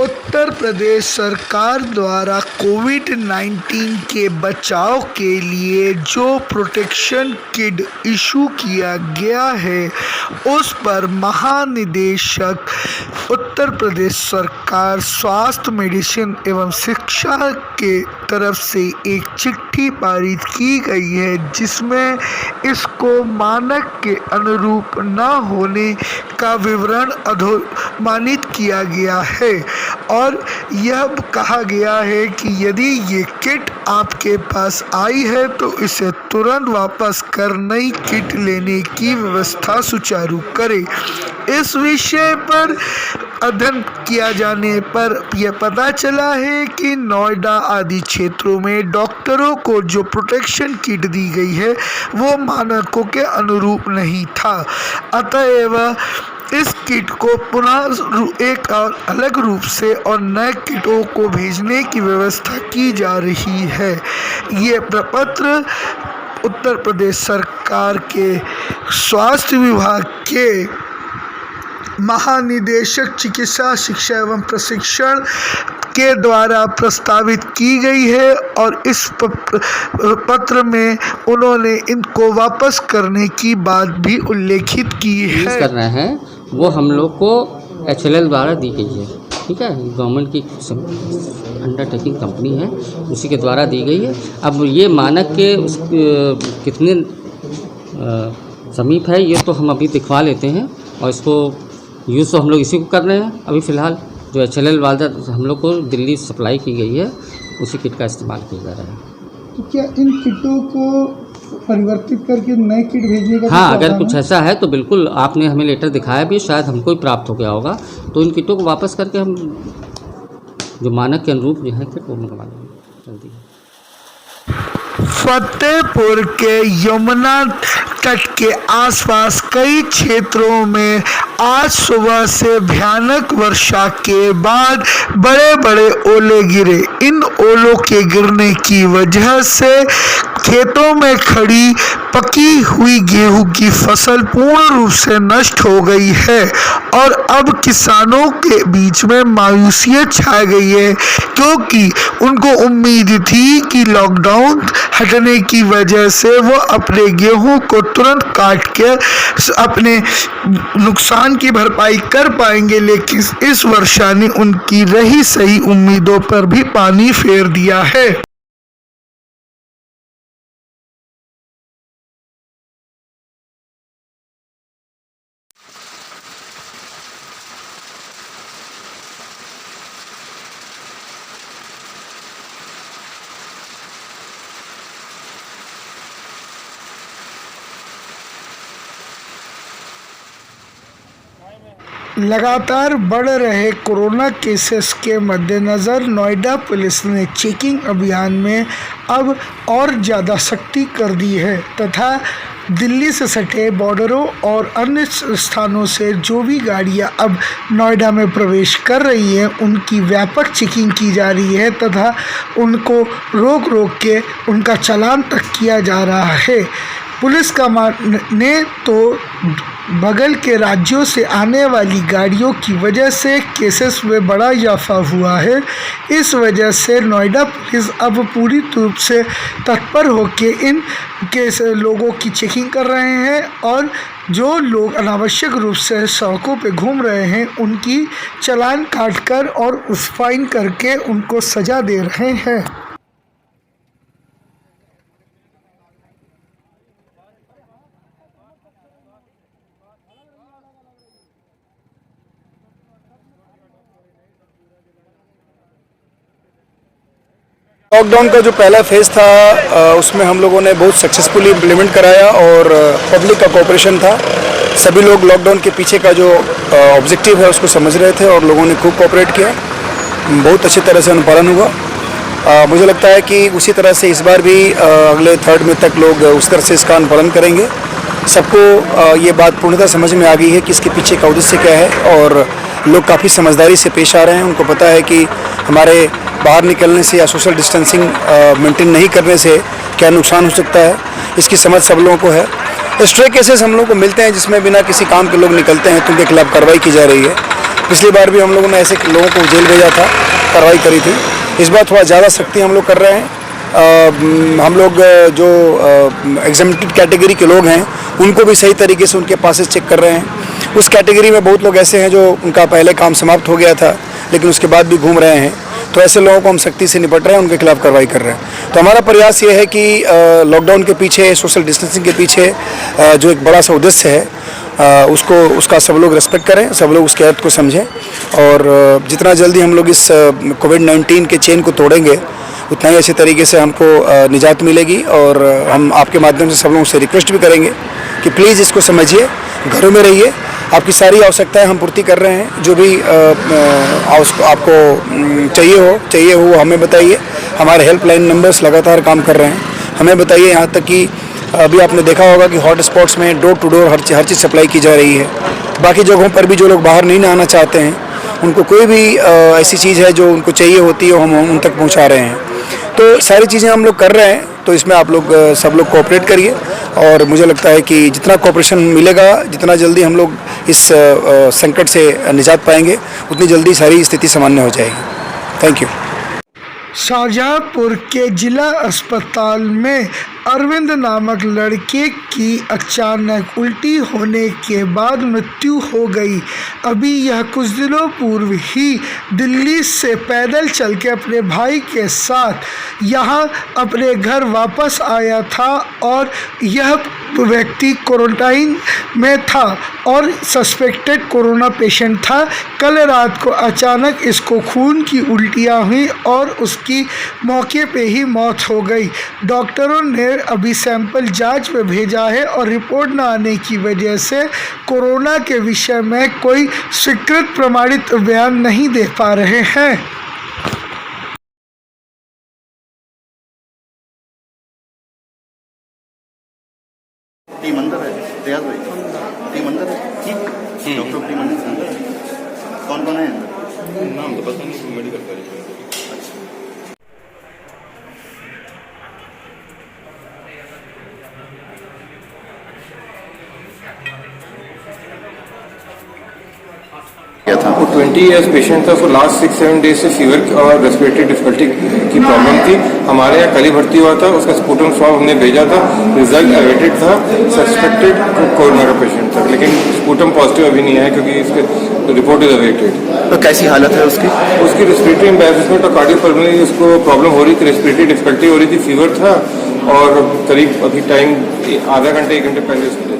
उत्तर प्रदेश सरकार द्वारा कोविड-19 के बचाव के लिए जो प्रोटेक्शन किट इशू किया गया है उस पर महानिदेशक उत्तर प्रदेश सरकार स्वास्थ्य मेडिसिन एवं शिक्षा के तरफ से एक चिट्ठी पारित की गई है जिसमें इसको मानक के अनुरूप न होने का विवरण अधोमानित किया गया है और यह कहा गया है कि यदि ये किट आपके पास आई है तो इसे तुरंत वापस कर नई किट लेने की व्यवस्था सुचारू करें। इस विषय पर अध्ययन किया जाने पर यह पता चला है कि नोएडा आदि क्षेत्रों में डॉक्टरों को जो प्रोटेक्शन किट दी गई है वो मानकों के अनुरूप नहीं था। अतएव इस किट को पुनः एक और अलग रूप से और नए किटों को भेजने की व्यवस्था की जा रही है। ये प्रपत्र उत्तर प्रदेश सरकार के स्वास्थ्य विभाग के महानिदेशक चिकित्सा शिक्षा एवं प्रशिक्षण के द्वारा प्रस्तावित की गई है और इस पत्र में उन्होंने इनको वापस करने की बात भी उल्लेखित की है। कर रहे हैं वो हम लोग को HLL द्वारा दी गई है, ठीक है, गवर्नमेंट की अंडरटेकिंग कंपनी है, उसी के द्वारा दी गई है। अब ये मानक के कितने समीप है ये तो हम अभी दिखवा लेते हैं और इसको यूज़ तो हम लोग इसी को कर रहे हैं। अभी फ़िलहाल जो HLL वाला हम लोग को दिल्ली सप्लाई की गई है उसी किट का इस्तेमाल किया जा रहा है। तो क्या इन किटों को परिवर्तित करके नए किट भेजने का? हाँ, अगर कुछ ऐसा है तो बिल्कुल, आपने हमें लेटर दिखाया भी, शायद हमको ही प्राप्त हो गया होगा, तो इन किटों को वापस करके हम जो मानक के अनुरूप जो है किट वो मंगवा लेंगे जल्दी। फतेहपुर के यमुना तट के आसपास कई क्षेत्रों में आज सुबह से भयानक वर्षा के बाद बड़े बड़े ओले गिरे। इन ओलों के गिरने की वजह से खेतों में खड़ी पकी हुई गेहूं की फसल पूर्ण रूप से नष्ट हो गई है और अब किसानों के बीच में मायूसियत छा गई है क्योंकि उनको उम्मीद थी कि लॉकडाउन हटने की वजह से वो अपने गेहूं को तुरंत काट के अपने नुकसान की भरपाई कर पाएंगे, लेकिन इस वर्षा ने उनकी रही सही उम्मीदों पर भी पानी फेर दिया है। लगातार बढ़ रहे कोरोना केसेस के मद्देनज़र नोएडा पुलिस ने चेकिंग अभियान में अब और ज़्यादा सख्ती कर दी है तथा दिल्ली से सटे बॉर्डरों और अन्य स्थानों से जो भी गाड़ियां अब नोएडा में प्रवेश कर रही हैं उनकी व्यापक चेकिंग की जा रही है तथा उनको रोक के उनका चालान तक किया जा रहा है। पुलिस का माने तो बगल के राज्यों से आने वाली गाड़ियों की वजह से केसेस में बड़ा इजाफा हुआ है। इस वजह से नोएडा पुलिस अब पूरी रूप से तत्पर होकर इन लोगों की चेकिंग कर रहे हैं और जो लोग अनावश्यक रूप से सड़कों पे घूम रहे हैं उनकी चालान काटकर और उस फाइन करके उनको सज़ा दे रहे हैं। लॉकडाउन का जो पहला फेज़ था उसमें हम लोगों ने बहुत सक्सेसफुली इम्प्लीमेंट कराया और पब्लिक का कोऑपरेशन था। सभी लोग लॉकडाउन के पीछे का जो ऑब्जेक्टिव है उसको समझ रहे थे और लोगों ने खूब कोऑपरेट किया, बहुत अच्छी तरह से अनुपालन हुआ। मुझे लगता है कि उसी तरह से इस बार भी अगले 3 मई तक लोग उस तरह से इसका अनुपालन करेंगे। सबको ये बात पूर्णतः समझ में आ गई है कि इसके पीछे का उद्देश्य क्या है और लोग काफ़ी समझदारी से पेश आ रहे हैं। उनको पता है कि हमारे बाहर निकलने से या सोशल डिस्टेंसिंग मेंटेन नहीं करने से क्या नुकसान हो सकता है, इसकी समझ सब लोगों को है। स्ट्रे केसेस हम लोगों को मिलते हैं जिसमें बिना किसी काम के लोग निकलते हैं तो उनके खिलाफ कार्रवाई की जा रही है। पिछली बार भी हम लोगों ने ऐसे लोगों को जेल भेजा था, कार्रवाई करी थी। इस बार थोड़ा ज़्यादा सख्ती हम लोग कर रहे हैं। हम लोग जो एग्जामिनेटेड कैटेगरी के लोग हैं उनको भी सही तरीके से उनके पासेस चेक कर रहे हैं। उस कैटेगरी में बहुत लोग ऐसे हैं जो उनका पहले काम समाप्त हो गया था लेकिन उसके बाद भी घूम रहे हैं, तो ऐसे लोगों को हम सख्ती से निपट रहे हैं, उनके खिलाफ कार्रवाई कर रहे हैं। तो हमारा प्रयास ये है कि लॉकडाउन के पीछे, सोशल डिस्टेंसिंग के पीछे जो एक बड़ा सा उद्देश्य है उसका सब लोग रिस्पेक्ट करें, सब लोग उसके अर्थ को समझें और जितना जल्दी हम लोग इस कोविड-19 के चेन को तोड़ेंगे उतना ही अच्छे तरीके से हमको निजात मिलेगी। और हम आपके माध्यम से सब लोगों से रिक्वेस्ट भी करेंगे कि प्लीज़ इसको समझिए, घरों में रहिए, आपकी सारी आवश्यकताएं हम पूर्ति कर रहे हैं। जो भी आपको चाहिए हो हमें बताइए। हमारे हेल्पलाइन नंबर्स लगातार काम कर रहे हैं, हमें बताइए। यहाँ तक कि अभी आपने देखा होगा कि हॉट स्पॉट्स में डोर टू डोर हर चीज़ सप्लाई की जा रही है। बाकी जगहों पर भी जो लोग बाहर नहीं आना चाहते हैं उनको कोई भी ऐसी चीज़ है जो उनको चाहिए होती है हम उन तक पहुँचा रहे हैं। तो सारी चीज़ें हम लोग कर रहे हैं, तो इसमें आप लोग सब लोग कोऑपरेट करिए और मुझे लगता है कि जितना कोऑपरेशन मिलेगा, जितना जल्दी हम लोग इस संकट से निजात पाएंगे उतनी जल्दी सारी स्थिति सामान्य हो जाएगी। Thank you. शाहजहांपुर के जिला अस्पताल में अरविंद नामक लड़के की अचानक उल्टी होने के बाद मृत्यु हो गई। अभी यह कुछ दिनों पूर्व ही दिल्ली से पैदल चल के अपने भाई के साथ यहाँ अपने घर वापस आया था और यह व्यक्ति क्वारंटाइन में था और सस्पेक्टेड कोरोना पेशेंट था। कल रात को अचानक इसको खून की उल्टियाँ हुई और उसकी मौके पे ही मौत हो गई। डॉक्टरों ने अभी सैंपल जांच में भेजा है और रिपोर्ट न आने की वजह से कोरोना के विषय में कोई स्वीकृत प्रमाणित बयान नहीं दे पा रहे हैं। टीम अंदर है, रियाज भाई टीम अंदर है, डॉक्टर टीम अंदर है। कौन कौन है अंदर? नाम तो पता नहीं, मेडिकल कॉलेज। वो 20 ईयर्स पेशेंट था। उसको लास्ट 6-7 डेज से फीवर और रेस्पिरेटरी डिफिकल्टी की प्रॉब्लम थी। हमारे यहाँ कल ही भर्ती हुआ था। उसका स्पूटम स्वाब हमने भेजा था, रिजल्ट अवेटेड था। सस्पेक्टेड कोरोना का पेशेंट था, लेकिन स्पूटम पॉजिटिव अभी नहीं आया क्योंकि इसके रिपोर्ट इज अवेटेड। तो कैसी हालत है उसकी? उसकी रेस्पिरेटरी एम्बैरेसमेंट और कार्डियोपल्मोनरी उसको प्रॉब्लम हो रही थी, रेस्पिरेटरी डिफिकल्टी हो रही थी, फीवर था और करीब अभी टाइम आधा घंटे 1 घंटे पहले